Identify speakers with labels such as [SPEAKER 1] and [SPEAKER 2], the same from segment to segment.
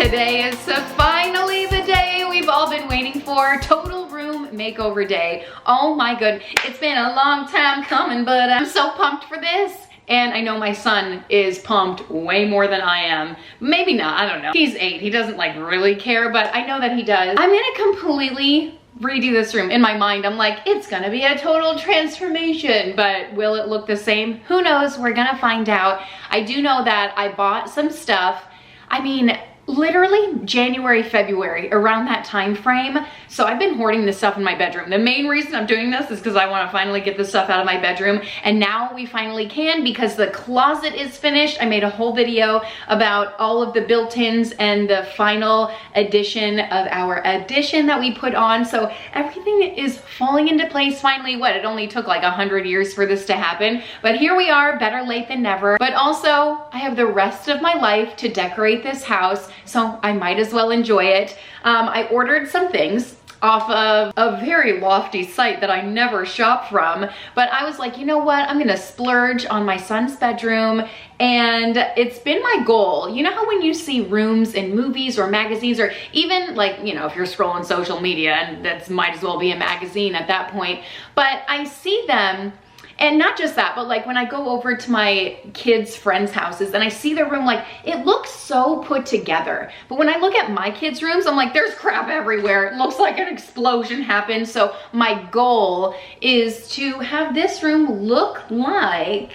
[SPEAKER 1] Today is finally the day we've all been waiting for, total room makeover day. Oh my goodness, it's been a long time coming, but I'm so pumped for this. And I know my son is pumped way more than I am. Maybe not, I don't know. He's 8, he doesn't like really care, but I know that he does. I'm gonna completely redo this room. In my mind, I'm like, it's gonna be a total transformation, but will it look the same? Who knows, we're gonna find out. I do know that I bought some stuff. I mean, literally January, February, around that time frame. So I've been hoarding this stuff in my bedroom. The main reason I'm doing this is because I want to finally get this stuff out of my bedroom. And now we finally can because the closet is finished. I made a whole video about all of the built-ins and the final addition of our addition that we put on. So everything is falling into place finally. What, it only took like 100 years for this to happen. But here we are, better late than never. But also, I have the rest of my life to decorate this house, so I might as well enjoy it. I ordered some things off of a very lofty site that I never shop from, but I was like, you know what, I'm gonna splurge on my son's bedroom. And it's been my goal. You know how when you see rooms in movies or magazines, or even like, you know, if you're scrolling social media, and that might as well be a magazine at that point, but I see them. And not just that, but like when I go over to my kids' friends' houses and I see their room, like it looks so put together. But when I look at my kids' rooms, I'm like, there's crap everywhere. It looks like an explosion happened. So my goal is to have this room look like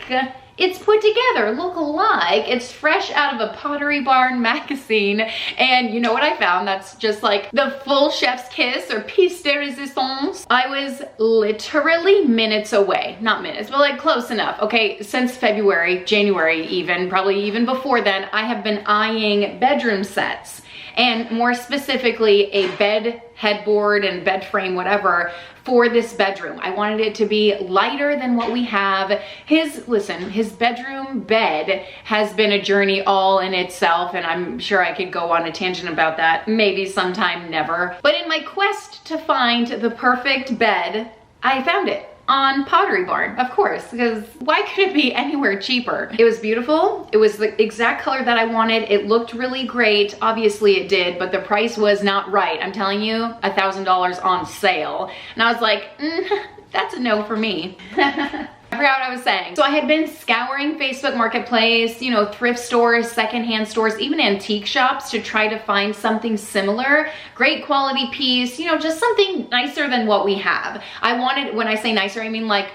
[SPEAKER 1] it's put together, look like it's fresh out of a Pottery Barn magazine. And you know what I found? That's just like the full chef's kiss or piece de resistance. I was literally minutes away, not minutes, but like close enough. Okay, since February, January even, probably even before then, I have been eyeing bedroom sets. And more specifically, a bed headboard and bed frame, whatever, for this bedroom. I wanted it to be lighter than what we have. His bedroom bed has been a journey all in itself, and I'm sure I could go on a tangent about that, maybe sometime, never. But in my quest to find the perfect bed, I found it on Pottery Barn, of course, because why could it be anywhere cheaper? It was beautiful. It was the exact color that I wanted. It looked really great. Obviously it did, but the price was not right. I'm telling you, $1,000 on sale. And I was like, that's a no for me. I forgot what I was saying. So I had been scouring Facebook Marketplace, you know, thrift stores, secondhand stores, even antique shops to try to find something similar. Great quality piece, you know, just something nicer than what we have. I wanted, when I say nicer, I mean like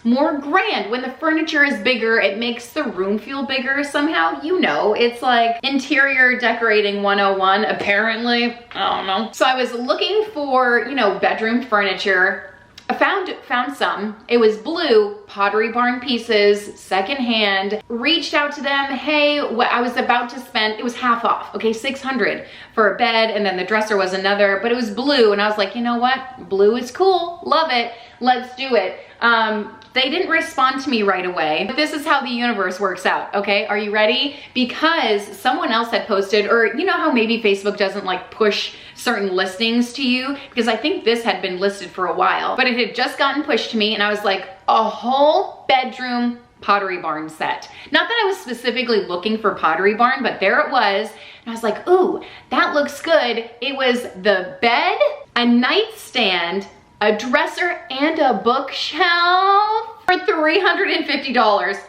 [SPEAKER 1] more grand. When the furniture is bigger, it makes the room feel bigger somehow. You know, it's like interior decorating 101, apparently. I don't know. So I was looking for, you know, bedroom furniture. I found some. It was blue, Pottery Barn pieces, secondhand. Reached out to them. Hey, what I was about to spend, it was half off, okay, $600 for a bed, and then the dresser was another, but it was blue, and I was like, you know what? Blue is cool, love it, let's do it. They didn't respond to me right away, but this is how the universe works out, okay? Are you ready? Because someone else had posted, or you know how maybe Facebook doesn't like push certain listings to you? Because I think this had been listed for a while, but it had just gotten pushed to me, and I was like, a whole bedroom Pottery Barn set. Not that I was specifically looking for Pottery Barn, but there it was. And I was like, ooh, that looks good. It was the bed, a nightstand, a dresser, and a bookshelf for $350.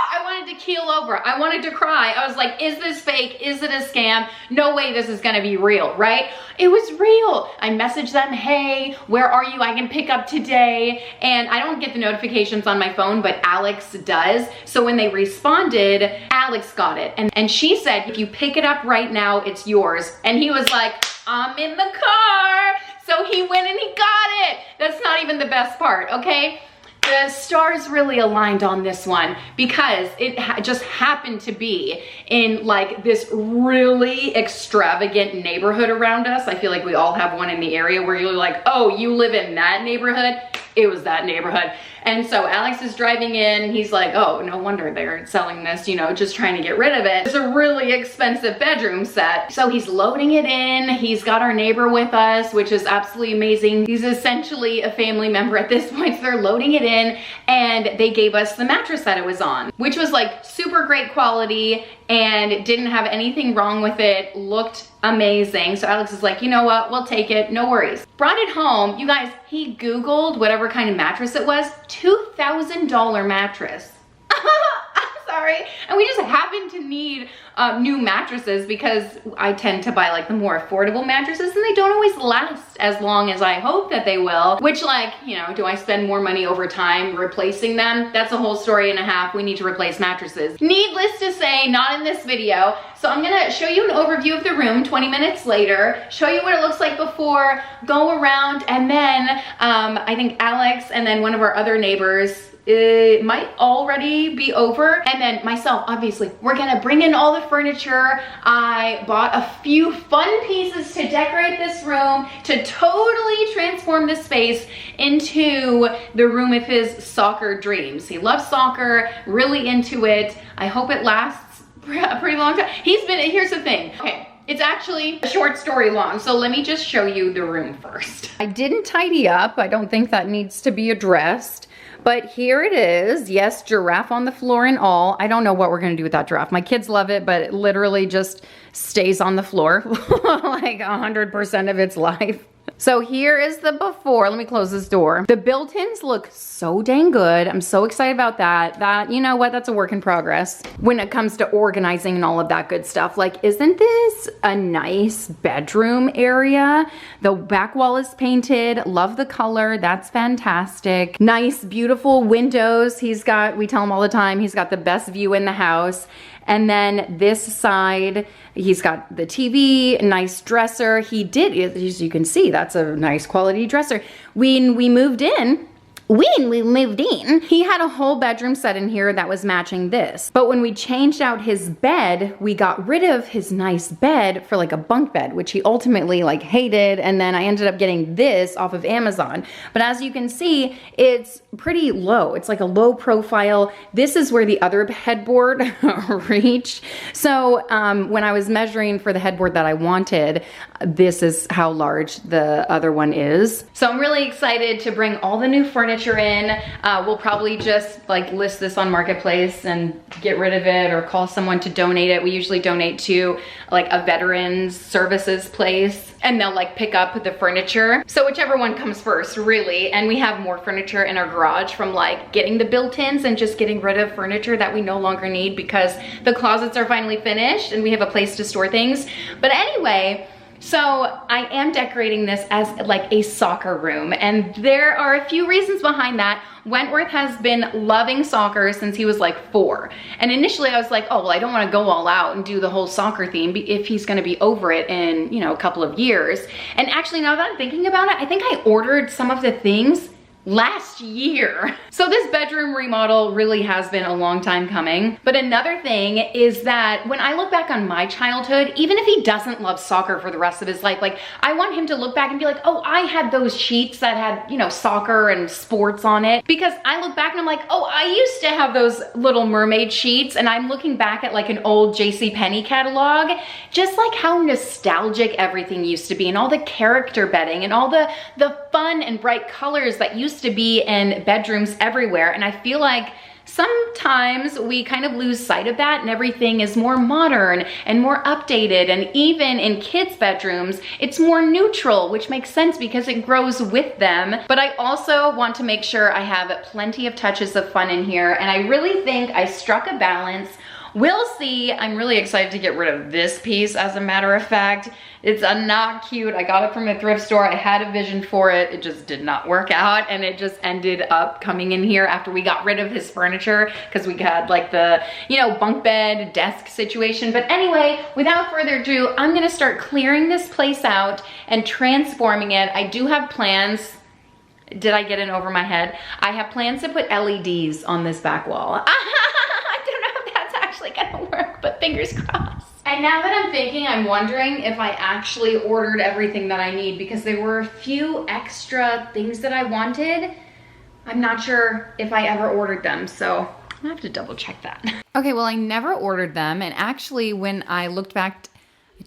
[SPEAKER 1] I wanted to keel over. I wanted to cry. I was like, is this fake? Is it a scam? No way this is gonna be real, right? It was real. I messaged them, hey, where are you? I can pick up today. And I don't get the notifications on my phone, but Alex does. So when they responded, Alex got it. And she said, if you pick it up right now, it's yours. And he was like, I'm in the car. So he went and he got it. That's not even the best part, okay? The stars really aligned on this one because it just happened to be in like this really extravagant neighborhood around us. I feel like we all have one in the area where you're like, oh, you live in that neighborhood? It was that neighborhood. And so Alex is driving in and he's like, oh, no wonder they're selling this, you know, just trying to get rid of it. It's a really expensive bedroom set. So he's loading it in. He's got our neighbor with us, which is absolutely amazing. He's essentially a family member at this point. So they're loading it in and they gave us the mattress that it was on, which was like super great quality. and didn't have anything wrong with it, looked amazing. So Alex is like, you know what, we'll take it, no worries. Brought it home, you guys, he Googled whatever kind of mattress it was, $2,000 mattress. I'm sorry. And we just happen to need new mattresses because I tend to buy like the more affordable mattresses and they don't always last as long as I hope that they will, which, like, you know, do I spend more money over time replacing them? That's a whole story and a half. We need to replace mattresses. Needless to say, not in this video. So I'm gonna show you an overview of the room 20 minutes later, show you what it looks like before, go around, and then I think Alex and then one of our other neighbors, it might already be over. And then myself, obviously, we're gonna bring in all the furniture. I bought a few fun pieces to decorate this room, to totally transform this space into the room of his soccer dreams. He loves soccer, really into it. I hope it lasts a pretty long time. Here's the thing. Okay. It's actually a short story long, so let me just show you the room first. I didn't tidy up. I don't think that needs to be addressed. But here it is. Yes, giraffe on the floor and all. I don't know what we're gonna do with that giraffe. My kids love it, but it literally just stays on the floor like 100% of its life. So here is the before. Let me close this door. The built-ins look so dang good. I'm so excited about that. You know what? That's a work in progress when it comes to organizing and all of that good stuff. Like, isn't this a nice bedroom area? The back wall is painted. Love the color. That's fantastic. Nice, beautiful windows. We tell him all the time, he's got the best view in the house. And then this side, he's got the TV, nice dresser. He did, as you can see, that's a nice quality dresser. When we moved in, he had a whole bedroom set in here that was matching this. But when we changed out his bed, we got rid of his nice bed for like a bunk bed, which he ultimately like hated. And then I ended up getting this off of Amazon. But as you can see, it's pretty low. It's like a low profile. This is where the other headboard reached. So when I was measuring for the headboard that I wanted, this is how large the other one is. So I'm really excited to bring all the new furniture in. We'll probably just like list this on Marketplace and get rid of it or call someone to donate it. We usually donate to like a veterans services place and they'll like pick up the furniture. So whichever one comes first, really. And we have more furniture in our garage from like getting the built-ins and just getting rid of furniture that we no longer need because the closets are finally finished and we have a place to store things. But anyway, so I am decorating this as like a soccer room, and there are a few reasons behind that. Wentworth has been loving soccer since he was like 4. And initially I was like, oh, well, I don't want to go all out and do the whole soccer theme if he's going to be over it in, you know, a couple of years. And actually, now that I'm thinking about it, I think I ordered some of the things last year. So this bedroom remodel really has been a long time coming. But another thing is that when I look back on my childhood, even if he doesn't love soccer for the rest of his life, like I want him to look back and be like, oh, I had those sheets that had, you know, soccer and sports on it. Because I look back and I'm like, oh, I used to have those Little Mermaid sheets, and I'm looking back at like an old JCPenney catalog, just like how nostalgic everything used to be and all the character bedding and all the fun and bright colors that used to be in bedrooms everywhere. And I feel like sometimes we kind of lose sight of that and everything is more modern and more updated. And even in kids' bedrooms, it's more neutral, which makes sense because it grows with them. But I also want to make sure I have plenty of touches of fun in here. And I really think I struck a balance. We'll see. I'm really excited to get rid of this piece, as a matter of fact. It's not cute. I got it from a thrift store. I had a vision for it. It just did not work out, and it just ended up coming in here after we got rid of his furniture because we had like the, you know, bunk bed, desk situation. But anyway, without further ado, I'm gonna start clearing this place out and transforming it. I do have plans. Did I get in over my head? I have plans to put LEDs on this back wall. Gonna work, but fingers crossed. And now that I'm thinking, I'm wondering if I actually ordered everything that I need because there were a few extra things that I wanted. I'm not sure if I ever ordered them, so I have to double check that. Okay, well, I never ordered them, and actually when I looked back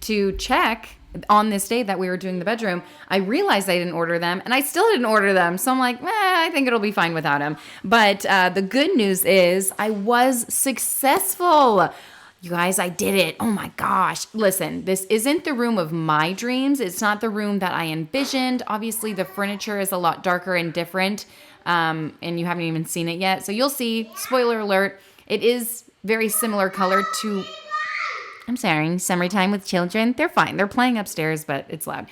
[SPEAKER 1] to check on this day that we were doing the bedroom, I realized I didn't order them, and I still didn't order them. So I'm like, I think it'll be fine without them. But the good news is I was successful. You guys, I did it. Oh my gosh. Listen, this isn't the room of my dreams. It's not the room that I envisioned. Obviously, the furniture is a lot darker and different, and you haven't even seen it yet. So you'll see, spoiler alert, it is very similar color to... I'm sorry, summertime with children. They're fine. They're playing upstairs, but it's loud.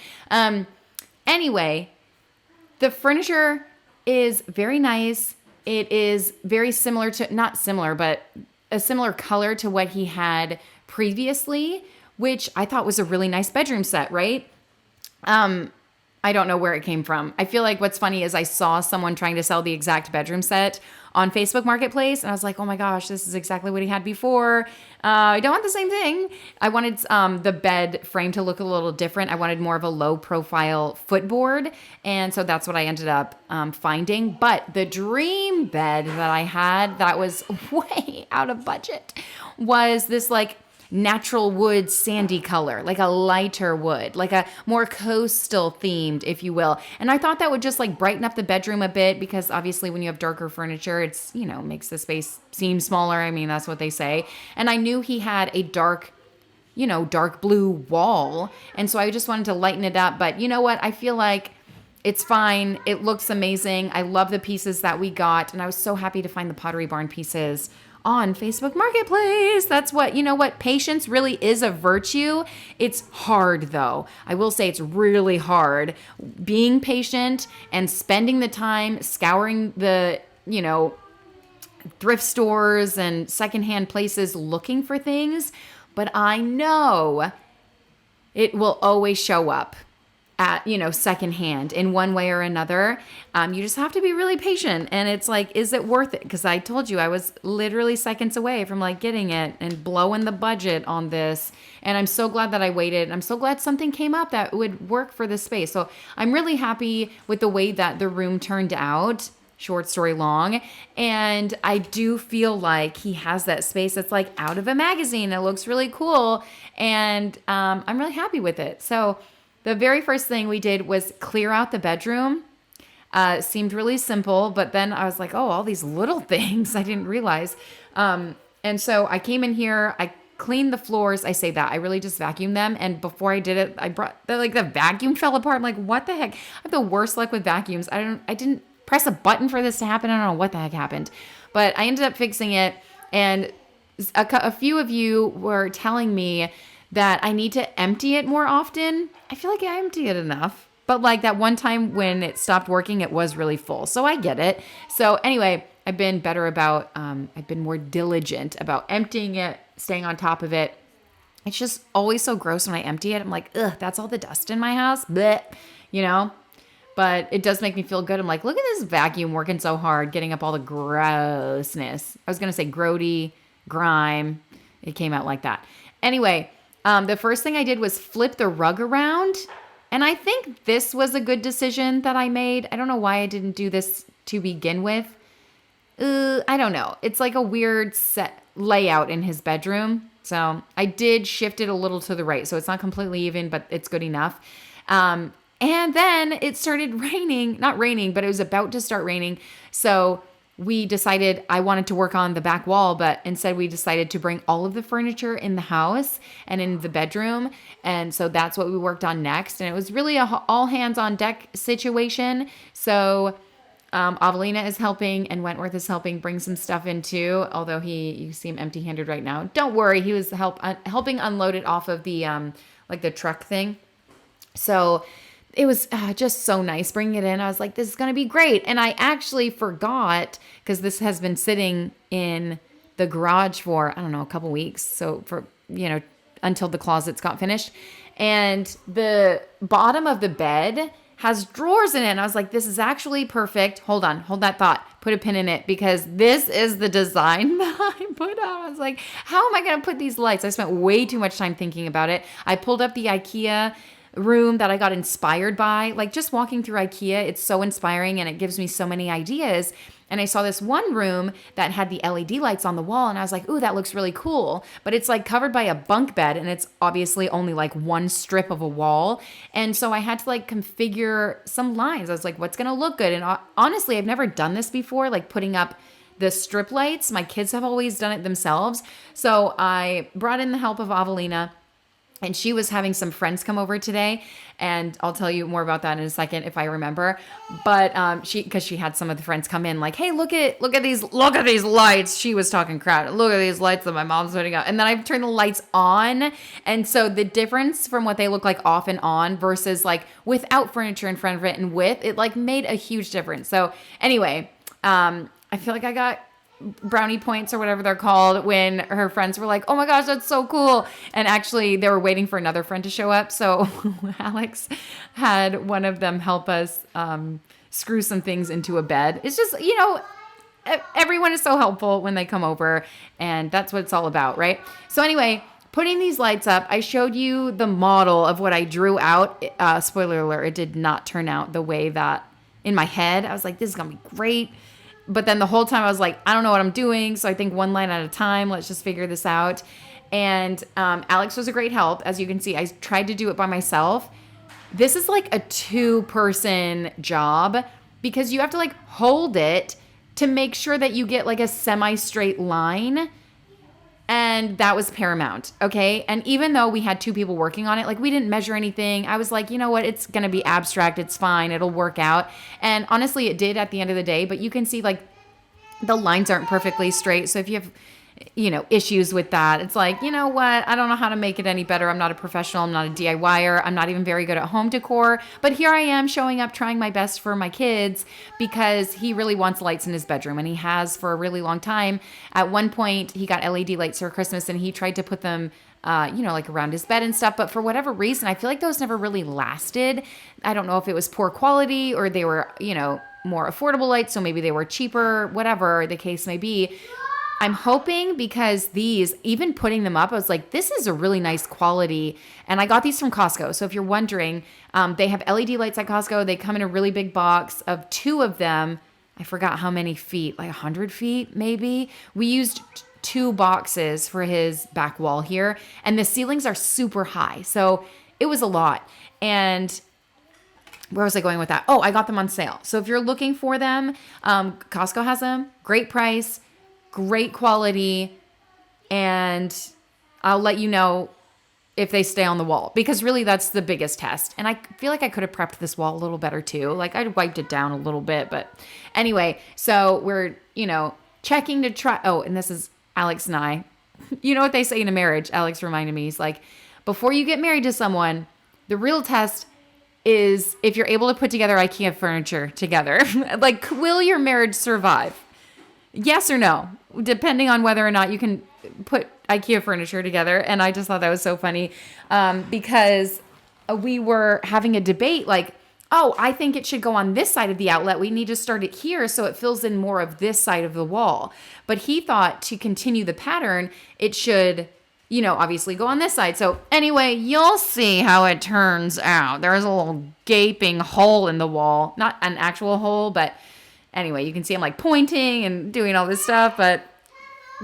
[SPEAKER 1] Anyway, the furniture is very nice. It is very similar to, not similar, but a similar color to what he had previously, which I thought was a really nice bedroom set, right? I don't know where it came from. I feel like what's funny is I saw someone trying to sell the exact bedroom set on Facebook Marketplace, and I was like, oh my gosh, this is exactly what he had before. I don't want the same thing. I wanted the bed frame to look a little different. I wanted more of a low profile footboard, and so that's what I ended up finding. But the dream bed that I had that was way out of budget was this like natural wood sandy color, like a lighter wood, like a more coastal themed, if you will. And I thought that would just like brighten up the bedroom a bit, because obviously when you have darker furniture, it's, you know, makes the space seem smaller. I mean, that's what they say. And I knew he had a dark, you know, dark blue wall. And so I just wanted to lighten it up. But you know what? I feel like it's fine. It looks amazing. I love the pieces that we got. And I was so happy to find the Pottery Barn pieces on Facebook Marketplace. That's what, you know what, patience really is a virtue. It's hard though. I will say it's really hard being patient and spending the time scouring the, you know, thrift stores and secondhand places looking for things. But I know it will always show up at, you know, secondhand in one way or another. You just have to be really patient. And it's like, is it worth it? Because I told you I was literally seconds away from like getting it and blowing the budget on this. And I'm so glad that I waited. I'm so glad something came up that would work for this space. So I'm really happy with the way that the room turned out. Short story long. And I do feel like he has that space that's like out of a magazine. It looks really cool. And I'm really happy with it. So the very first thing we did was clear out the bedroom. Seemed really simple, but then I was like, oh, all these little things I didn't realize. And so I came in here, I cleaned the floors. I say that I really just vacuumed them. And before I did it, I brought the vacuum fell apart. I'm like, what the heck? I have the worst luck with vacuums. I didn't press a button for this to happen. I don't know what the heck happened, but I ended up fixing it. And a few of you were telling me that I need to empty it more often. I feel like I empty it enough. But like that one time when it stopped working, it was really full. So I get it. So anyway, I've been better about, I've been more diligent about emptying it, staying on top of it. It's just always so gross when I empty it. I'm like, ugh, that's all the dust in my house. Blech, you know? But it does make me feel good. I'm like, look at this vacuum working so hard, getting up all the grossness. I was going to say grody, grime. It came out like that. Anyway, the first thing I did was flip the rug around. And I think this was a good decision that I made. I don't know why I didn't do this to begin with. I don't know. It's like a weird set layout in his bedroom. So I did shift it a little to the right. So it's not completely even, but it's good enough. And then it started raining. Not raining, but it was about to start raining. So we decided I wanted to work on the back wall, but instead we decided to bring all of the furniture in the house and in the bedroom. And so that's what we worked on next. And it was really a all hands on deck situation. So Avelina is helping and Wentworth is helping bring some stuff in too. Although you see him empty handed right now. Don't worry. He was helping unload it off of the, like the truck thing. So it was just so nice bringing it in. I was like, this is going to be great. And I actually forgot, because this has been sitting in the garage for, I don't know, a couple weeks. So for, you know, until the closets got finished. And the bottom of the bed has drawers in it. And I was like, this is actually perfect. Hold on, hold that thought. Put a pin in it, because this is the design that I put out. I was like, how am I going to put these lights? I spent way too much time thinking about it. I pulled up the IKEA room that I got inspired by. Like just walking through IKEA, it's so inspiring and it gives me so many ideas. And I saw this one room that had the LED lights on the wall, and I was like, ooh, that looks really cool. But it's like covered by a bunk bed, and it's obviously only like one strip of a wall. And so I had to like configure some lines. I was like, what's going to look good? And honestly, I've never done this before, like putting up the strip lights, my kids have always done it themselves. So I brought in the help of Avelina, and she was having some friends come over today, and I'll tell you more about that in a second if I remember. But because she had some of the friends come in, like, hey, look at these lights. She was talking crap. Look at these lights that my mom's putting out. And then I turned the lights on, and so the difference from what they look like off and on versus like without furniture in front of it and with it, like made a huge difference. So anyway, I feel like I got brownie points or whatever they're called when her friends were like, oh my gosh, that's so cool. And actually they were waiting for another friend to show up. So Alex had one of them help us screw some things into a bed. It's just, everyone is so helpful when they come over, and that's what it's all about, right? So anyway, putting these lights up, I showed you the model of what I drew out. Spoiler alert, it did not turn out the way that in my head. I was like, this is going to be great. But then the whole time I was like, I don't know what I'm doing. So I think one line at a time, let's just figure this out. And Alex was a great help. As you can see, I tried to do it by myself. This is like a 2-person job because you have to like hold it to make sure that you get like a semi-straight line. And that was paramount, okay? And even though we had 2 people working on it, like we didn't measure anything. I was like, you know what? It's going to be abstract. It's fine. It'll work out. And honestly, it did at the end of the day. But you can see like the lines aren't perfectly straight. So if you have, issues with that, it's like, you know what? I don't know how to make it any better. I'm not a professional. I'm not a DIYer. I'm not even very good at home decor. But here I am showing up, trying my best for my kids because he really wants lights in his bedroom. And he has for a really long time. At one point, he got LED lights for Christmas and he tried to put them like around his bed and stuff. But for whatever reason, I feel like those never really lasted. I don't know if it was poor quality or they were, more affordable lights. So maybe they were cheaper, whatever the case may be. I'm hoping because these, even putting them up, I was like, this is a really nice quality. And I got these from Costco. So if you're wondering, they have LED lights at Costco. They come in a really big box of 2 of them. I forgot how many feet, like 100 feet maybe. We used 2 boxes for his back wall here. And the ceilings are super high. So it was a lot. And where was I going with that? Oh, I got them on sale. So if you're looking for them, Costco has them. Great price. Great quality, and I'll let you know if they stay on the wall because really that's the biggest test. And I feel like I could have prepped this wall a little better too. Like I'd wiped it down a little bit, but anyway, so we're, checking to try. Oh, and this is Alex and I. You know what they say in a marriage? Alex reminded me, he's like, before you get married to someone, the real test is if you're able to put together IKEA furniture together. Like, will your marriage survive? Yes or no, depending on whether or not you can put IKEA furniture together. And I just thought that was so funny because we were having a debate like, oh, I think it should go on this side of the outlet. We need to start it here so it fills in more of this side of the wall. But he thought to continue the pattern, it should, obviously go on this side. So anyway, you'll see how it turns out. There's a little gaping hole in the wall, not an actual hole, but anyway, you can see I'm like pointing and doing all this stuff, but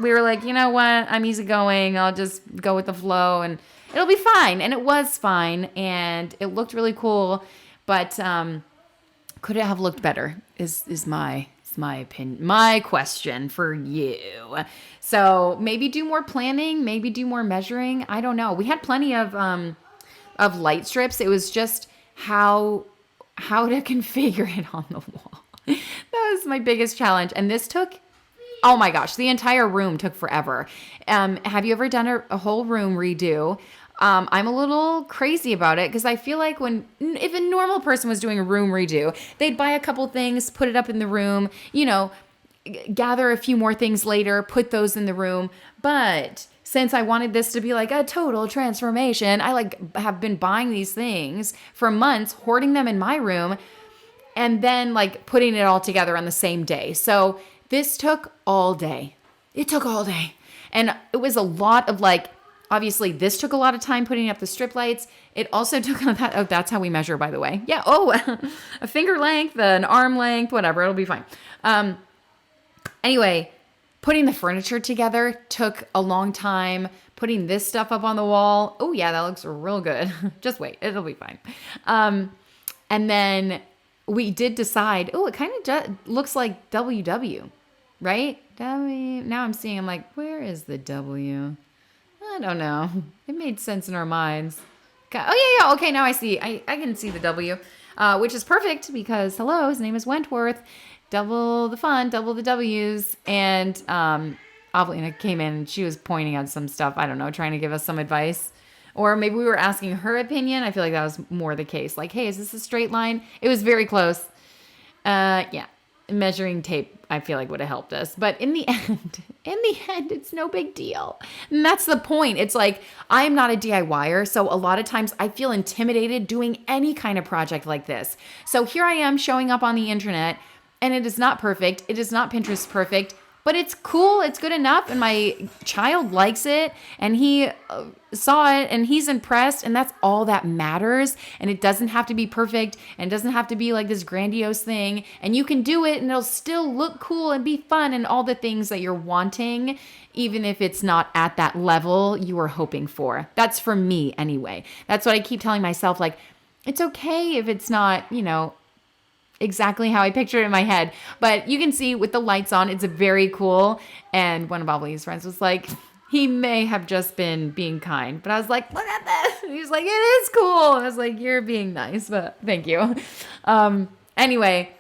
[SPEAKER 1] we were like, you know what? I'm easygoing. I'll just go with the flow and it'll be fine. And it was fine. And it looked really cool, but could it have looked better is my opinion, my question for you. So maybe do more planning, maybe do more measuring. I don't know. We had plenty of light strips. It was just how to configure it on the wall. That was my biggest challenge. And this took, oh my gosh, the entire room took forever. Have you ever done a whole room redo? I'm a little crazy about it because I feel like if a normal person was doing a room redo, they'd buy a couple things, put it up in the room, gather a few more things later, put those in the room. But since I wanted this to be like a total transformation, I have been buying these things for months, hoarding them in my room, and then putting it all together on the same day. So this took all day. It took all day. And it was a lot of obviously this took a lot of time putting up the strip lights. It also took, that's how we measure, by the way. Yeah. Oh, a finger length, an arm length, whatever. It'll be fine. Anyway, putting the furniture together took a long time. Putting this stuff up on the wall. Oh yeah, that looks real good. Just wait. It'll be fine. And then we did decide, it kind of looks like WW, right?
[SPEAKER 2] W. Now I'm seeing, I'm like, where is the W? I don't know. It made sense in our minds. Okay. Oh, yeah. Okay, now I see. I can see the W, which is perfect because, hello, his name is Wentworth. Double the fun, double the W's. And Avelina came in and she was pointing out some stuff. I don't know, trying to give us some advice. Or maybe we were asking her opinion. I feel like that was more the case. Like, hey, is this a straight line? It was very close. Yeah. Measuring tape, I feel like would have helped us. But in the end, it's no big deal. And that's the point. It's like, I'm not a DIYer. So a lot of times I feel intimidated doing any kind of project like this. So here I am showing up on the internet and it is not perfect. It is not Pinterest perfect, but it's cool. It's good enough. And my child likes it and he saw it and he's impressed. And that's all that matters. And it doesn't have to be perfect and it doesn't have to be like this grandiose thing. And you can do it and it'll still look cool and be fun and all the things that you're wanting, even if it's not at that level you were hoping for. That's for me anyway. That's what I keep telling myself. Like, it's okay if it's not, exactly how I picture it in my head. But you can see with the lights on, it's very cool. And one of Bobby's friends was like, he may have just been being kind. But I was like, look at this. And he was like, it is cool. I was like, you're being nice, but thank you. Anyway,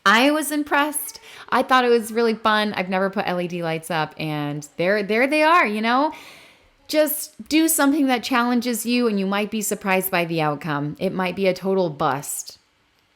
[SPEAKER 2] I was impressed. I thought it was really fun. I've never put LED lights up and there they are, Just do something that challenges you and you might be surprised by the outcome. It might be a total bust.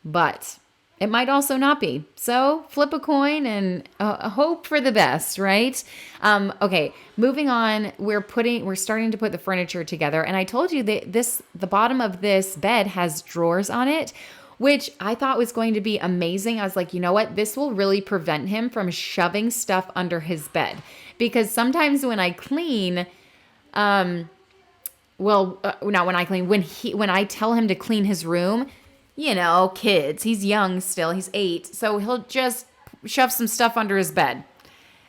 [SPEAKER 2] But it might also not be. So flip a coin and hope for the best, right? Okay, moving on. We're starting to put the furniture together. And I told you that the bottom of this bed has drawers on it, which I thought was going to be amazing. I was like, you know what? This will really prevent him from shoving stuff under his bed. Because sometimes when I clean, not when I clean, when I tell him to clean his room, kids, he's young still, he's 8. So he'll just shove some stuff under his bed.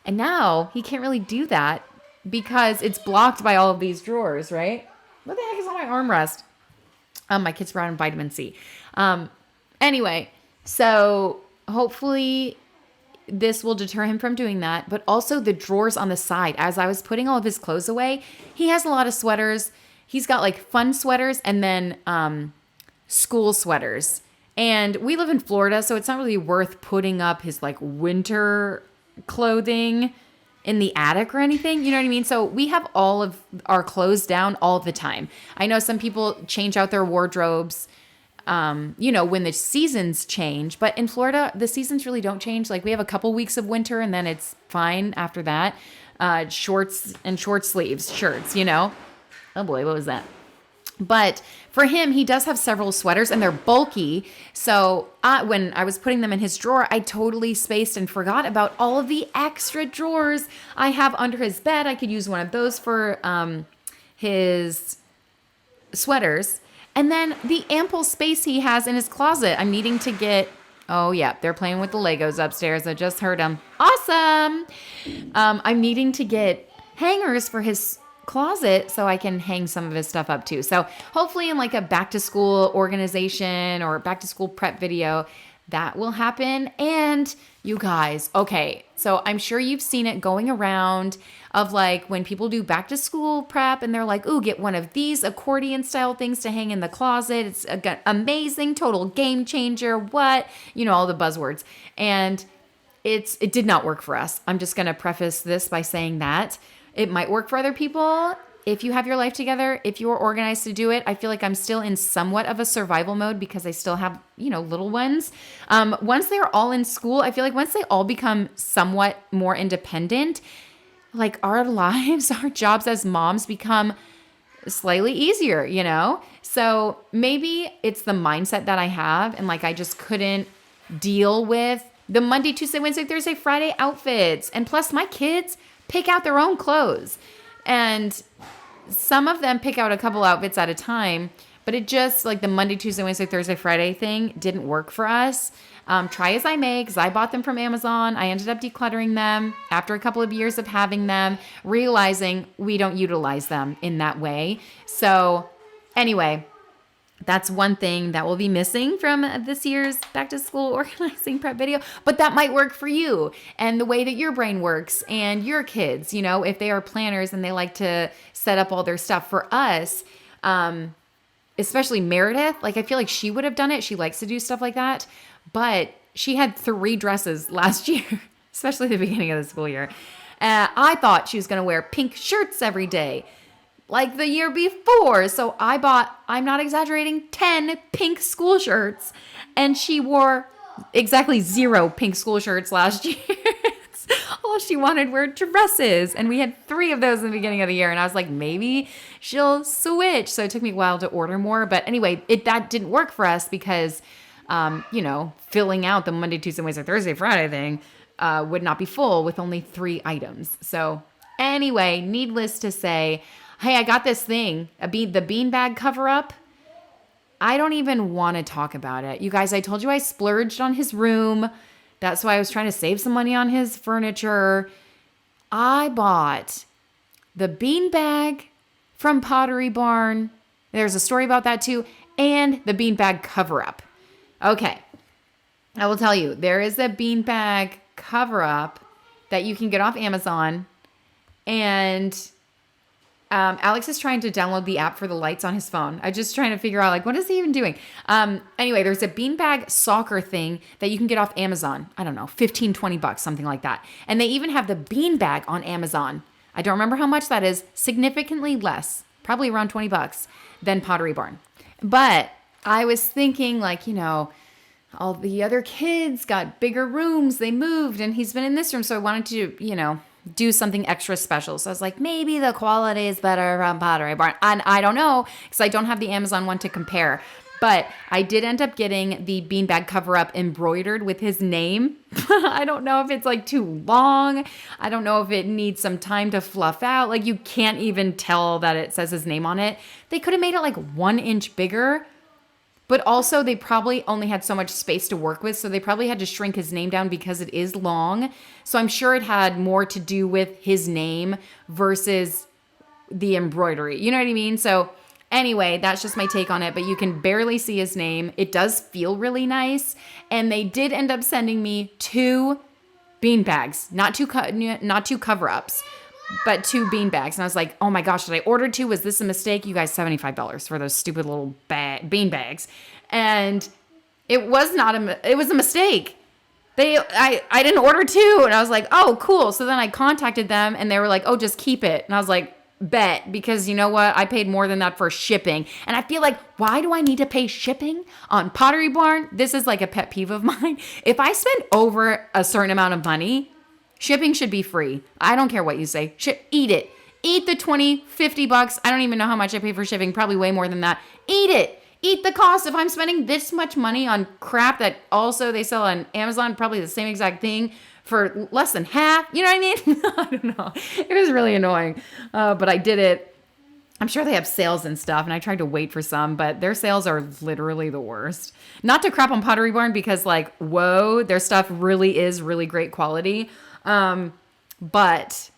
[SPEAKER 2] And now he can't really do that because it's blocked by all of these drawers, right? What the heck is on my armrest? My kids brought in vitamin C. Anyway, so hopefully this will deter him from doing that. But also the drawers on the side. As I was putting all of his clothes away, he has a lot of sweaters. He's got like fun sweaters and then school sweaters. And we live in Florida, so it's not really worth putting up his like winter clothing in the attic or anything. You know what I mean? So we have all of our clothes down all the time. I know some people change out their wardrobes, when the seasons change. But in Florida, the seasons really don't change. Like we have a couple weeks of winter and then it's fine after that. Shorts and short sleeves, shirts, Oh boy, what was that? But for him, he does have several sweaters and they're bulky. So when I was putting them in his drawer, I totally spaced and forgot about all of the extra drawers I have under his bed. I could use one of those for his sweaters. And then the ample space he has in his closet. I'm needing to get... Oh, yeah, they're playing with the Legos upstairs. I just heard them. Awesome! I'm needing to get hangers for his closet so I can hang some of his stuff up too. So hopefully in like a back to school organization or back to school prep video, that will happen. And you guys, okay, so I'm sure you've seen it going around of like when people do back to school prep and they're like, ooh, get one of these accordion style things to hang in the closet. It's amazing, total game changer. What? All the buzzwords. And it did not work for us. I'm just going to preface this by saying that it might work for other people. If you have your life together, if you're organized to do it, I feel like I'm still in somewhat of a survival mode because I still have, little ones. Once they're all in school, I feel like once they all become somewhat more independent, like our lives, our jobs as moms become slightly easier, So maybe it's the mindset that I have. And like, I just couldn't deal with the Monday, Tuesday, Wednesday, Thursday, Friday outfits. And plus my kids pick out their own clothes. And some of them pick out a couple outfits at a time, but it just like the Monday, Tuesday, Wednesday, Thursday, Friday thing didn't work for us. Try as I may, because I bought them from Amazon. I ended up decluttering them after a couple of years of having them, realizing we don't utilize them in that way. So anyway, That's one thing that will be missing from this year's back to school organizing prep video, but that might work for you and the way that your brain works and your kids, you know, if they are planners and they like to set up all their stuff. For us, especially Meredith, like I feel like she would have done it. She likes to do stuff like that, but she had 3 dresses last year, especially the beginning of the school year. I thought she was going to wear pink shirts every day, like the year before. So I bought, I'm not exaggerating, 10 pink school shirts, and she wore exactly 0 pink school shirts last year. All she wanted were dresses, and we had 3 of those in the beginning of the year, and I was like, maybe she'll switch. So it took me a while to order more, but anyway, that didn't work for us because, you know, filling out the Monday, Tuesday, Wednesday, Thursday, Friday thing would not be full with only 3 items. So anyway, needless to say, hey, I got this thing, the beanbag cover up. I don't even want to talk about it. You guys, I told you I splurged on his room. That's why I was trying to save some money on his furniture. I bought the beanbag from Pottery Barn. There's a story about that too. And the beanbag cover up. Okay. I will tell you, there is a beanbag cover up that you can get off Amazon. And Alex is trying to download the app for the lights on his phone. I'm just trying to figure out, like, what is he even doing? Anyway, there's a beanbag soccer thing that you can get off Amazon. I don't know, 15, 20 bucks, something like that. And they even have the beanbag on Amazon. I don't remember how much that is. Significantly less, probably around 20 bucks than Pottery Barn. But I was thinking, like, you know, all the other kids got bigger rooms. They moved, and he's been in this room. So I wanted to, you know, do something extra special. So I was like, maybe the quality is better from Pottery Barn. And I don't know, because I don't have the Amazon one to compare. But I did end up getting the beanbag cover up embroidered with his name. I don't know if it's like too long. I don't know if it needs some time to fluff out. Like you can't even tell that it says his name on it. They could have made it like 1 inch bigger. But also, they probably only had so much space to work with, so they probably had to shrink his name down because it is long. So I'm sure it had more to do with his name versus the embroidery. You know what I mean? So anyway, that's just my take on it, but you can barely see his name. It does feel really nice. And they did end up sending me 2 bean bags, not two cover-ups, but 2 bean bags. And I was like, oh my gosh, did I order 2? Was this a mistake? You guys, $75 for those stupid little bean bags. And it was not it was a mistake. I didn't order 2. And I was like, oh, cool. So then I contacted them and they were like, oh, just keep it. And I was like, bet, because you know what? I paid more than that for shipping. And I feel like, why do I need to pay shipping on Pottery Barn? This is like a pet peeve of mine. If I spend over a certain amount of money, shipping should be free. I don't care what you say. Eat it. Eat the 20, 50 bucks. I don't even know how much I pay for shipping. Probably way more than that. Eat it. Eat the cost. If I'm spending this much money on crap that also they sell on Amazon, probably the same exact thing for less than half. You know what I mean? I don't know. It was really annoying. But I did it. I'm sure they have sales and stuff, and I tried to wait for some, but their sales are literally the worst. Not to crap on Pottery Barn because, like, whoa, their stuff really is really great quality. But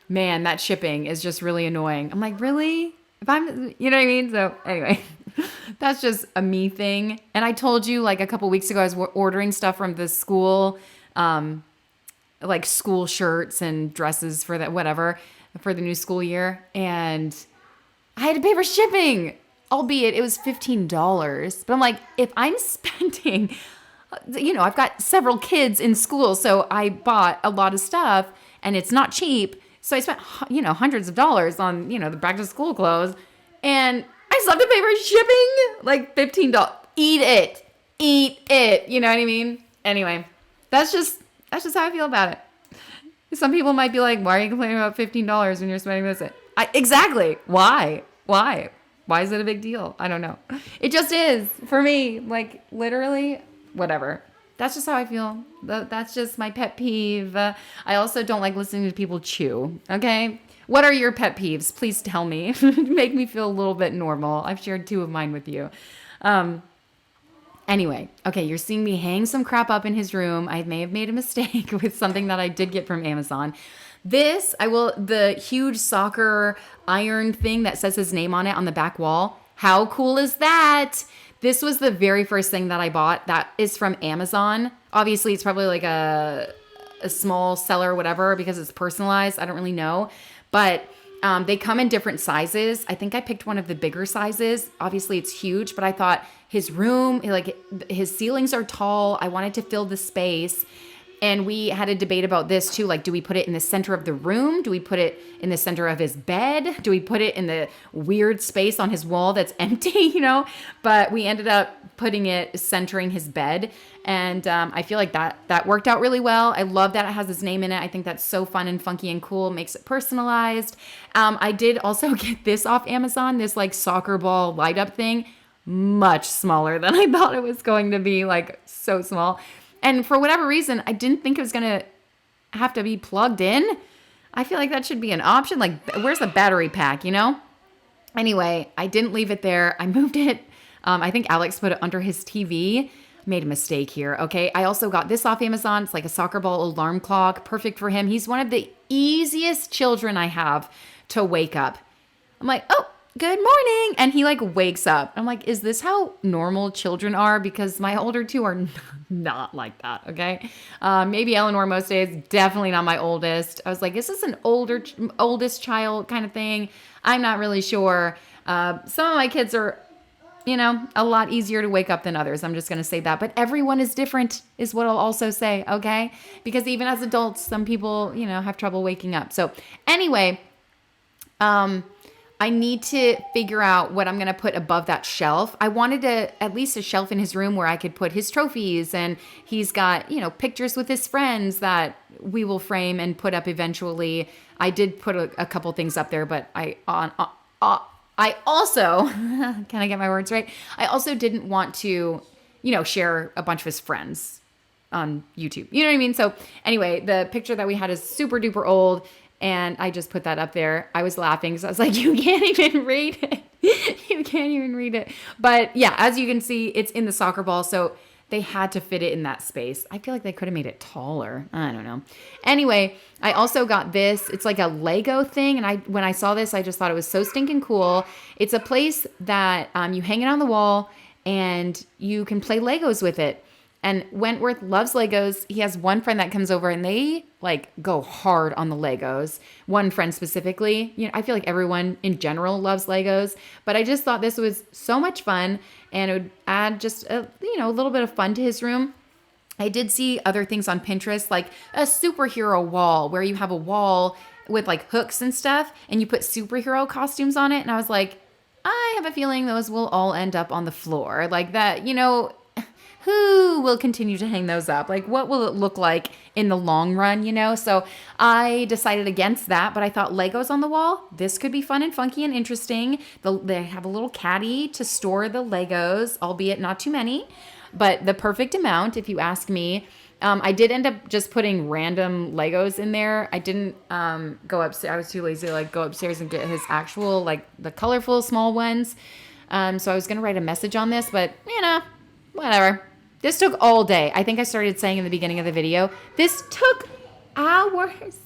[SPEAKER 2] man, that shipping is just really annoying. I'm like, really? If I'm, you know what I mean? So anyway, that's just a me thing. And I told you like a couple weeks ago, I was ordering stuff from the school, like school shirts and dresses for that, whatever, for the new school year. And I had to pay for shipping, albeit it was $15. But I'm like, if I'm spending, you know, I've got several kids in school, so I bought a lot of stuff and it's not cheap. So I spent, you know, hundreds of dollars on, you know, the back to school clothes, and I still have to pay for shipping, like $15. Eat it. You know what I mean? Anyway, that's just how I feel about it. Some people might be like, why are you complaining about $15 when you're spending this? Exactly. Why? Why is it a big deal? I don't know. It just is for me. Like literally, whatever. That's just how I feel. That's just my pet peeve. I also don't like listening to people chew. Okay? What are your pet peeves? Please tell me. Make me feel a little bit normal. I've shared 2 of mine with you. Anyway, okay, you're seeing me hang some crap up in his room. I may have made a mistake with something that I did get from Amazon. The huge soccer iron thing that says his name on it on the back wall How cool is that? This was the very first thing that I bought. That is from Amazon. Obviously, it's probably like a small seller or whatever because it's personalized. I don't really know. But they come in different sizes. I think I picked one of the bigger sizes. Obviously, it's huge, but I thought his room, like his ceilings are tall. I wanted to fill the space. And we had a debate about this too. Like, do we put it in the center of the room? Do we put it in the center of his bed? Do we put it in the weird space on his wall that's empty, you know? But we ended up putting it centering his bed. And I feel like that worked out really well. I love that it has his name in it. I think that's so fun and funky and cool. It makes it personalized. I did also get this off Amazon, this like soccer ball light up thing. Much smaller than I thought it was going to be, like so small. And for whatever reason, I didn't think it was going to have to be plugged in. I feel like that should be an option. Like, where's the battery pack, you know? Anyway, I didn't leave it there. I moved it. I think Alex put it under his TV. Made a mistake here, okay? I also got this off Amazon. It's like a soccer ball alarm clock. Perfect for him. He's one of the easiest children I have to wake up. I'm like, oh, good morning. And he like wakes up. I'm like, is this how normal children are? Because my older two are not like that. Okay. Maybe Eleanor most days, definitely not my oldest. I was like, is this an oldest child kind of thing? I'm not really sure. Some of my kids are, you know, a lot easier to wake up than others. I'm just going to say that, but everyone is different is what I'll also say. Okay. Because even as adults, some people, you know, have trouble waking up. So anyway, I need to figure out what I'm going to put above that shelf. I wanted at least a shelf in his room where I could put his trophies, and he's got, you know, pictures with his friends that we will frame and put up eventually. I did put a couple things up there, but I also, can I get my words right? I also didn't want to, you know, share a bunch of his friends on YouTube. You know what I mean? So anyway, the picture that we had is super duper old. And I just put that up there. I was laughing because I was like, you can't even read it. You can't even read it. But yeah, as you can see, it's in the soccer ball. So they had to fit it in that space. I feel like they could have made it taller. I don't know. Anyway, I also got this. It's like a Lego thing. And when I saw this, I just thought it was so stinking cool. It's a place that you hang it on the wall and you can play Legos with it. And Wentworth loves Legos. He has one friend that comes over and they like go hard on the Legos. One friend specifically. You know, I feel like everyone in general loves Legos, but I just thought this was so much fun and it would add just a little bit of fun to his room. I did see other things on Pinterest, like a superhero wall where you have a wall with like hooks and stuff and you put superhero costumes on it. And I was like, I have a feeling those will all end up on the floor like that, you know. Who will continue to hang those up? Like, what will it look like in the long run, you know? So I decided against that, but I thought Legos on the wall, this could be fun and funky and interesting. They have a little caddy to store the Legos, albeit not too many, but the perfect amount, if you ask me. I did end up just putting random Legos in there. I didn't go upstairs. I was too lazy to like go upstairs and get his actual, like the colorful small ones. So I was going to write a message on this, but you know, whatever. This took all day. I think I started saying in the beginning of the video, this took hours.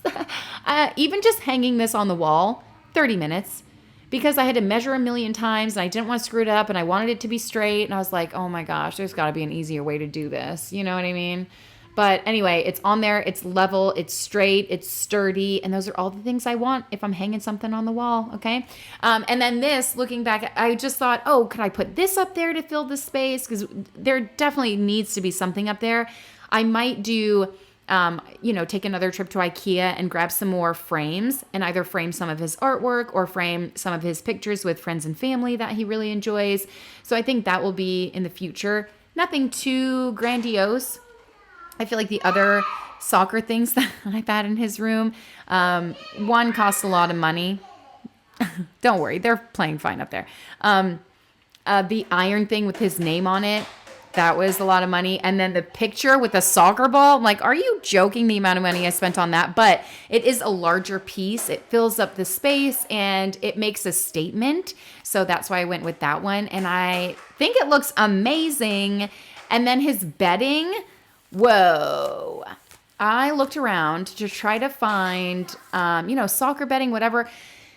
[SPEAKER 2] Even just hanging this on the wall, 30 minutes, because I had to measure a million times and I didn't want to screw it up and I wanted it to be straight. And I was like, oh my gosh, there's got to be an easier way to do this. You know what I mean? But anyway, it's on there. It's level. It's straight. It's sturdy. And those are all the things I want if I'm hanging something on the wall. Okay. And then this, looking back, I just thought, oh, could I put this up there to fill the space? Because there definitely needs to be something up there. I might do, take another trip to IKEA and grab some more frames and either frame some of his artwork or frame some of his pictures with friends and family that he really enjoys. So I think that will be in the future. Nothing too grandiose. I feel like the other soccer things that I've had in his room, one cost a lot of money. Don't worry, they're playing fine up there. The iron thing with his name on it, that was a lot of money. And then the picture with the soccer ball, I'm like, are you joking the amount of money I spent on that? But it is a larger piece. It fills up the space and it makes a statement. So that's why I went with that one. And I think it looks amazing. And then his bedding, whoa. I looked around to try to find, soccer bedding, whatever.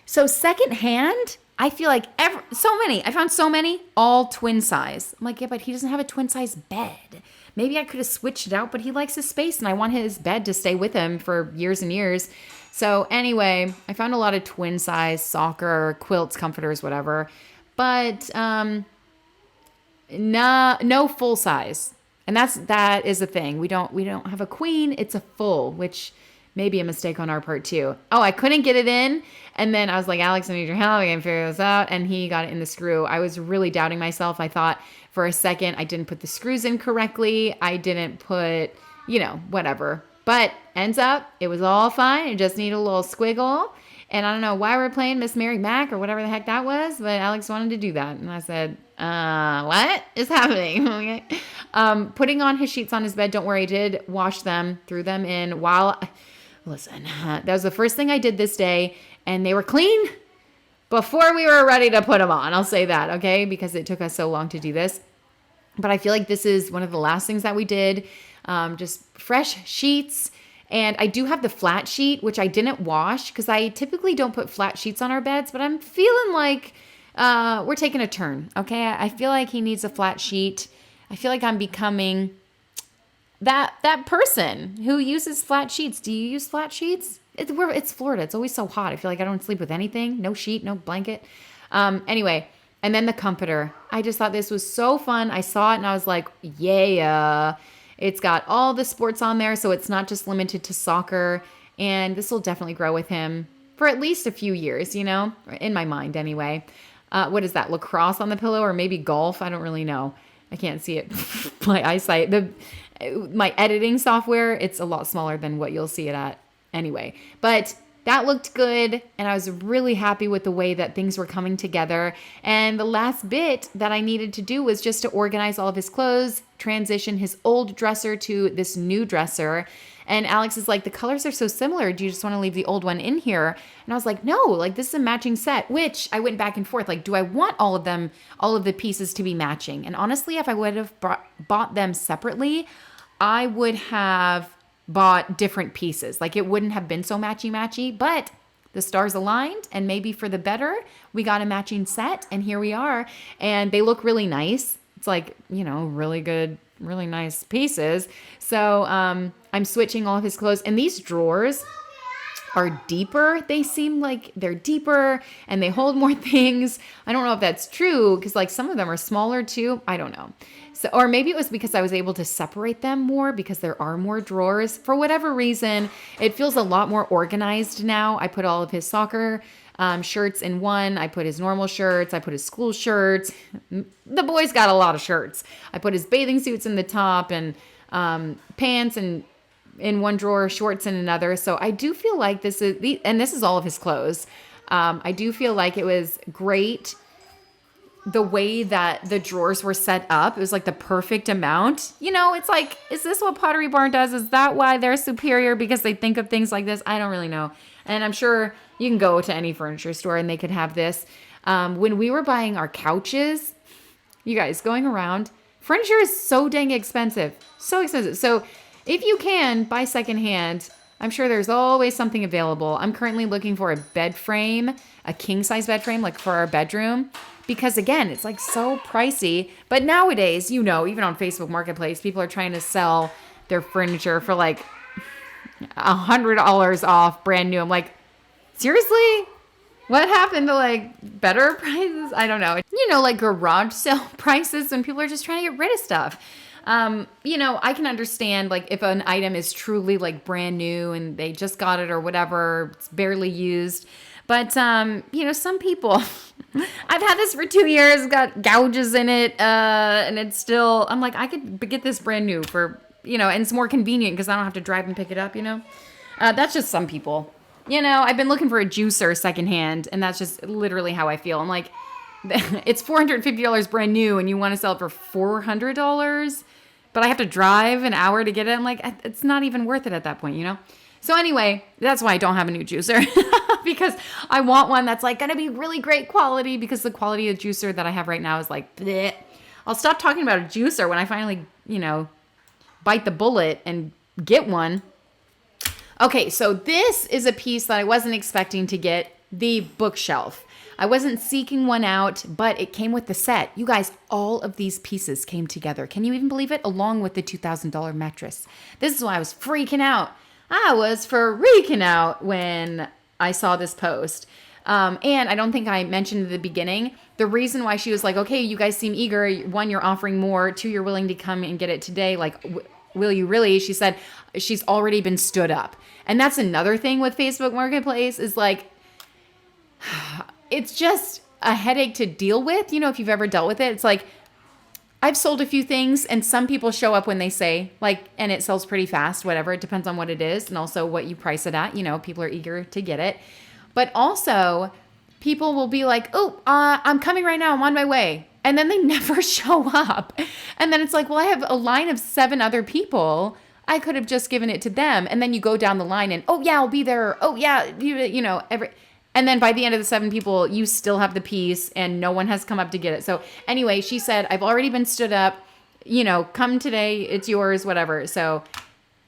[SPEAKER 2] So secondhand, I feel like so many. I found so many, all twin size. I'm like, yeah, but he doesn't have a twin size bed. Maybe I could have switched it out, but he likes his space and I want his bed to stay with him for years and years. So anyway, I found a lot of twin size soccer quilts, comforters, whatever, but no full size. And that is a thing. We don't have a queen. It's a full, which may be a mistake on our part too. Oh, I couldn't get it in. And then I was like, Alex, I need your help. I can figure this out. And he got it in the screw. I was really doubting myself. I thought for a second I didn't put the screws in correctly. I didn't put, whatever. But ends up, it was all fine. It just needed a little squiggle. And I don't know why we're playing Miss Mary Mac or whatever the heck that was, but Alex wanted to do that. And I said, what is happening? Okay. Putting on his sheets on his bed. Don't worry, I did wash them, threw them in listen, that was the first thing I did this day. And they were clean before we were ready to put them on. I'll say that, okay? Because it took us so long to do this. But I feel like this is one of the last things that we did. Just fresh sheets. And I do have the flat sheet, which I didn't wash because I typically don't put flat sheets on our beds, but I'm feeling like we're taking a turn, okay? I feel like he needs a flat sheet. I feel like I'm becoming that person who uses flat sheets. Do you use flat sheets? It's Florida. It's always so hot. I feel like I don't sleep with anything. No sheet, no blanket. Anyway, and then the comforter. I just thought this was so fun. I saw it and I was like, yeah. It's got all the sports on there, so it's not just limited to soccer. And this will definitely grow with him for at least a few years, in my mind anyway. What is that, lacrosse on the pillow or maybe golf? I don't really know. I can't see it. My eyesight. My editing software, it's a lot smaller than what you'll see it at anyway. But that looked good, and I was really happy with the way that things were coming together. And the last bit that I needed to do was just to organize all of his clothes, transition his old dresser to this new dresser. And Alex is like, the colors are so similar. Do you just want to leave the old one in here? And I was like, no, like this is a matching set, which I went back and forth. Like, do I want all of the pieces to be matching? And honestly, if I would have bought them separately, I would have bought different pieces. Like it wouldn't have been so matchy-matchy, but the stars aligned and maybe for the better, we got a matching set and here we are. And they look really nice. It's like, really good, really nice pieces. So I'm switching all of his clothes and these drawers are deeper. They seem like they're deeper and they hold more things. I don't know if that's true because like some of them are smaller too. I don't know. So, or maybe it was because I was able to separate them more because there are more drawers. For whatever reason, it feels a lot more organized now. I put all of his soccer shirts in one. I put his normal shirts. I put his school shirts. The boy's got a lot of shirts. I put his bathing suits in the top and pants and in one drawer, shorts in another. So I do feel like this is all of his clothes. I do feel like it was great the way that the drawers were set up. It was like the perfect amount. It's like, is this what Pottery Barn does? Is that why they're superior because they think of things like this? I don't really know. And I'm sure you can go to any furniture store and they could have this. When we were buying our couches, you guys, going around, furniture is so dang expensive. So expensive. So if you can buy secondhand, I'm sure there's always something available. I'm currently looking for a bed frame, a king size bed frame, like for our bedroom. Because again, it's like so pricey. But nowadays, even on Facebook Marketplace, people are trying to sell their furniture for like $100 off brand new. I'm like, seriously? What happened to like better prices? I don't know. Like garage sale prices when people are just trying to get rid of stuff. I can understand like if an item is truly like brand new and they just got it or whatever, it's barely used. But, some people, I've had this for 2 years, got gouges in it, and it's still, I'm like, I could get this brand new for, and it's more convenient because I don't have to drive and pick it up, That's just some people. I've been looking for a juicer secondhand, and that's just literally how I feel. I'm like, it's $450 brand new, and you want to sell it for $400, but I have to drive an hour to get it. I'm like, it's not even worth it at that point, So anyway, that's why I don't have a new juicer because I want one that's like going to be really great quality because the quality of juicer that I have right now is like, bleh. I'll stop talking about a juicer when I finally, bite the bullet and get one. Okay, so this is a piece that I wasn't expecting to get the bookshelf. I wasn't seeking one out, but it came with the set. You guys, all of these pieces came together. Can you even believe it? Along with the $2,000 mattress. This is why I was freaking out. I was freaking out when I saw this post. And I don't think I mentioned at the beginning, the reason why she was like, okay, you guys seem eager. One, you're offering more. Two, you're willing to come and get it today. Like, will you really? She said she's already been stood up. And that's another thing with Facebook Marketplace is like, it's just a headache to deal with. You know, if you've ever dealt with it, it's like, I've sold a few things and some people show up when they say like, and it sells pretty fast, whatever. It depends on what it is. And also what you price it at, you know, people are eager to get it. But also people will be like, oh, I'm coming right now. I'm on my way. And then they never show up. And then it's like, well, I have a line of 7 other people. I could have just given it to them. And then you go down the line and, oh yeah, I'll be there. Oh yeah. You know, and then by the end of the 7 people, you still have the piece and no one has come up to get it. So anyway, she said, I've already been stood up, you know, come today, it's yours, whatever. So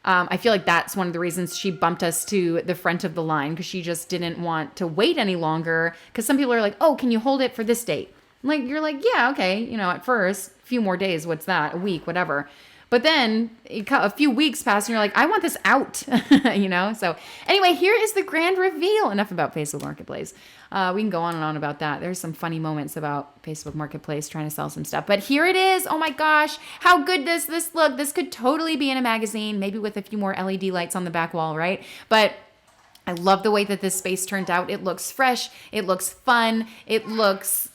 [SPEAKER 2] I feel like that's one of the reasons she bumped us to the front of the line because she just didn't want to wait any longer. Because some people are like, oh, can you hold it for this date? Like, you're like, yeah, okay. You know, at first, a few more days, what's that? A week, whatever. But then a few weeks pass and you're like, I want this out, you know? So anyway, here is the grand reveal. Enough about Facebook Marketplace. We can go on and on about that. There's some funny moments about Facebook Marketplace trying to sell some stuff. But here it is. Oh my gosh. How good does this look? This could totally be in a magazine, maybe with a few more LED lights on the back wall, right? But I love the way that this space turned out. It looks fresh. It looks fun. It looks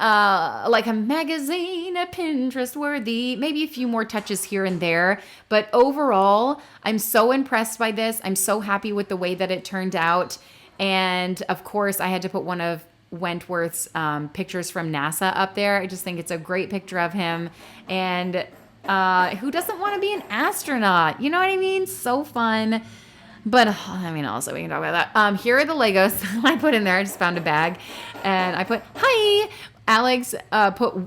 [SPEAKER 2] like a magazine, a Pinterest worthy, maybe a few more touches here and there. But overall, I'm so impressed by this. I'm so happy with the way that it turned out. And of course, I had to put one of Wentworth's pictures from NASA up there. I just think it's a great picture of him. And who doesn't want to be an astronaut? You know what I mean? So fun. But I mean, also we can talk about that. Here are the Legos I put in there. I just found a bag and I put, hi. Alex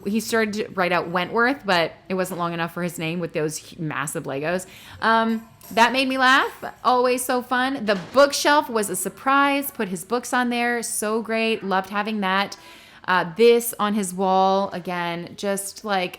[SPEAKER 2] he started to write out Wentworth, but it wasn't long enough for his name with those massive Legos. That made me laugh. Always so fun. The bookshelf was a surprise. Put his books on there. So great. Loved having that. This on his wall, again, just like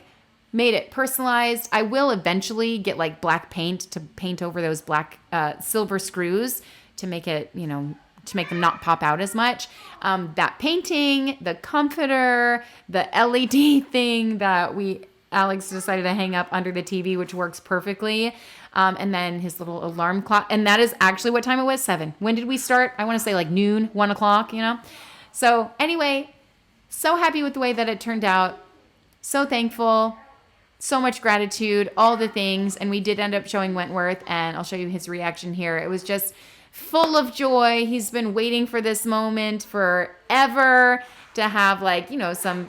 [SPEAKER 2] made it personalized. I will eventually get like black paint to paint over those black silver screws to make it, you know, to make them not pop out as much. That painting, the comforter, the LED thing that Alex decided to hang up under the TV, which works perfectly. And then his little alarm clock. And that is actually what time it was, 7. When did we start? I want to say like noon, 1 o'clock, you know? So anyway, so happy with the way that it turned out. So thankful. So much gratitude, all the things. And we did end up showing Wentworth, and I'll show you his reaction here. It was just full of joy. He's been waiting for this moment forever to have like, you know, some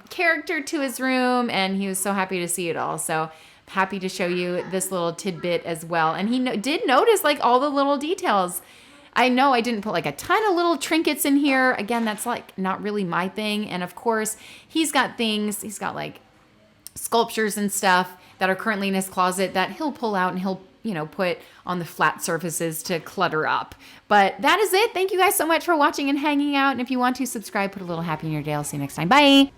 [SPEAKER 2] character to his room, and he was so happy to see it all. So happy to show you this little tidbit as well. And he did notice like all the little details. I know I didn't put like a ton of little trinkets in here. Again, that's like not really my thing. And of course, he's got like sculptures and stuff that are currently in his closet that he'll pull out and he'll, you know, put on the flat surfaces to clutter up. But that is it. Thank you guys so much for watching and hanging out. And if you want to subscribe, put a little happy in your day. I'll see you next time. Bye.